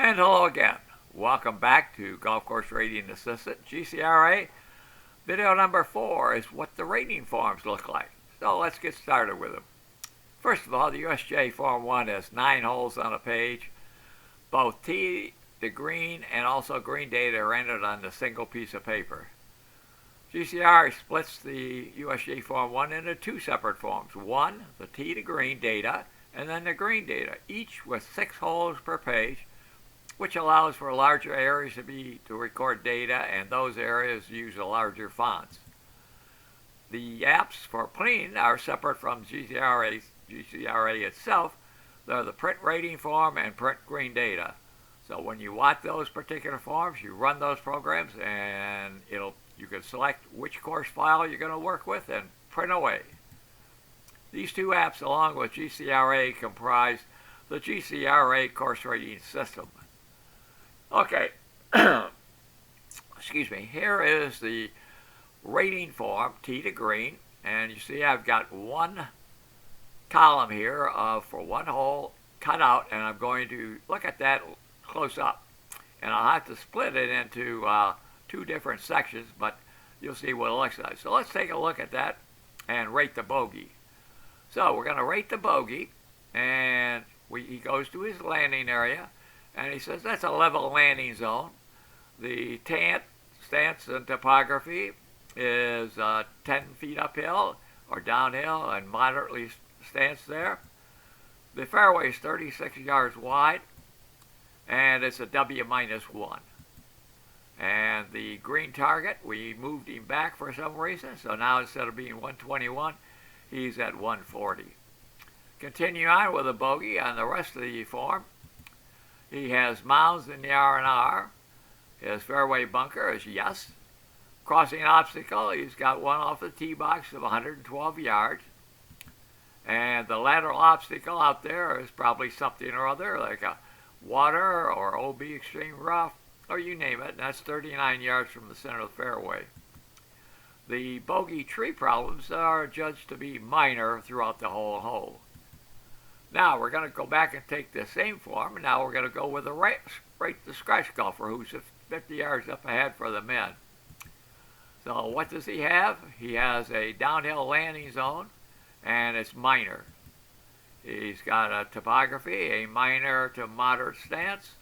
And hello again. Welcome back to Golf Course Rating Assistant, GCRA. Video number 4 is what the rating forms look like. So let's get started with them. First of all, the USJ Form 1 has 9 holes on a page. Both tee to green and also green data are entered on a single piece of paper. GCRA splits the USJ Form 1 into 2 separate forms. One, the tee to green data, and then the green data, each with 6 holes per page, which allows for larger areas to record data, and those areas use a larger fonts. The apps for printing are separate from GCRA itself. They're the print rating form and print green data. So when you want those particular forms, you run those programs, and you can select which course file you're going to work with and print away. These two apps, along with GCRA, comprise the GCRA course rating system. Okay, excuse me, here is the rating form, tee to green, and you see I've got one column here for one hole cut out, and I'm going to look at that close up. And I'll have to split it into 2 different sections, but you'll see what it looks like. So let's take a look at that and rate the bogey. So we're going to rate the bogey, and he goes to his landing area, and he says that's a level landing zone. The stance and topography is 10 feet uphill or downhill and moderately stance there. The fairway is 36 yards wide, and it's a W-1. And the green target, we moved him back for some reason, so now instead of being 121, he's at 140. Continue on with the bogey on the rest of the form. He has mounds in the R&R. His fairway bunker is yes. Crossing obstacle, he's got one off the tee box of 112 yards. And the lateral obstacle out there is probably something or other, like a water or OB extreme rough, or you name it, and that's 39 yards from the center of the fairway. The bogey tree problems are judged to be minor throughout the whole hole. Now we're going to go back and take the same form, and now we're going to go with the rate the scratch golfer, who's 50 yards up ahead for the men. So what does he have? He has a downhill landing zone, and it's minor. He's got a topography, a minor to moderate stance,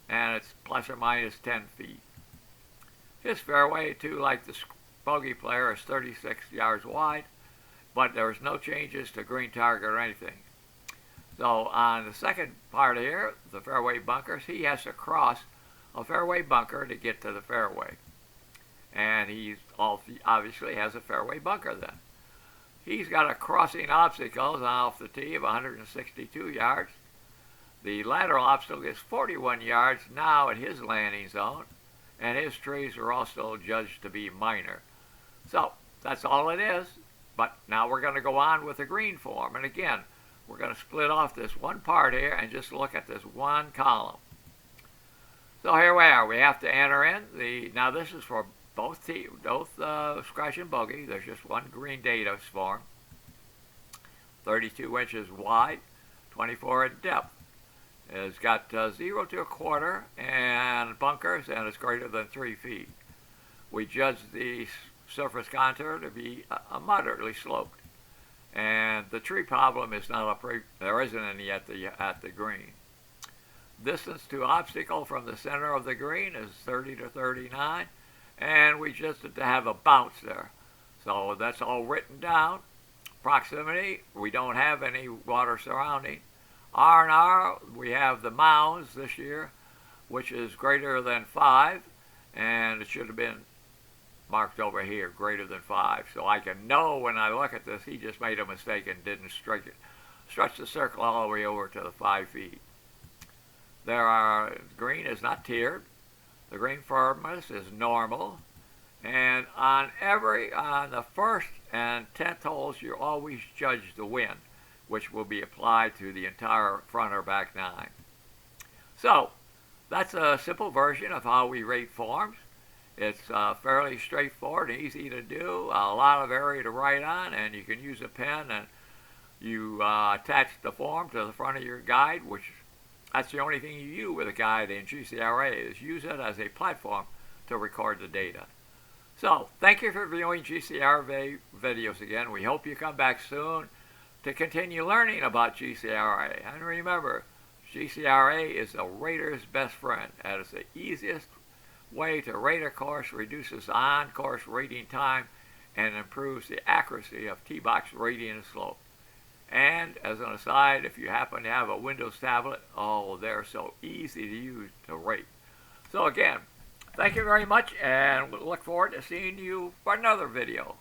and it's plus or minus 10 feet. His fairway, too, like the bogey player, is 36 yards wide, but there's no changes to green target or anything. So on the second part here, the fairway bunkers, he has to cross a fairway bunker to get to the fairway. And he obviously has a fairway bunker then. He's got a crossing obstacles off the tee of 162 yards. The lateral obstacle is 41 yards now at his landing zone, and his trees are also judged to be minor. So that's all it is, but now we're going to go on with the green form. And again, we're going to split off this one part here and just look at this one column. So here we are. We have to enter in now this is for both scratch and bogey. There's just one green data form. 32 inches wide, 24 in depth. It's got 0 to a quarter and bunkers, and it's greater than 3 feet. We judge the surface contour to be moderately sloped. And the tree problem is there isn't any at the green. Distance to obstacle from the center of the green is 30 to 39, and we just have to have a bounce there. So that's all written down. Proximity, we don't have any water surrounding. R&R, we have the mounds this year, which is greater than 5, and it should have been marked over here, greater than 5. So I can know when I look at this, he just made a mistake and didn't stretch the circle all the way over to the 5 feet. Green is not tiered. The green firmness is normal. And on the first and 10th holes, you always judge the wind, which will be applied to the entire front or back 9. So that's a simple version of how we rate forms. It's fairly straightforward and easy to do, a lot of area to write on, and you can use a pen, and you attach the form to the front of your guide, which That's the only thing you do with a guide in GCRA is use it as a platform to record the data. So, thank you for viewing GCRA videos again. We hope you come back soon to continue learning about GCRA. And remember, GCRA is the rater's best friend. That is the easiest way to rate a course, reduces on-course rating time, and improves the accuracy of T-box rating and slope. And as an aside, if you happen to have a Windows tablet, oh, they're so easy to use to rate. So again, thank you very much, and we look forward to seeing you for another video.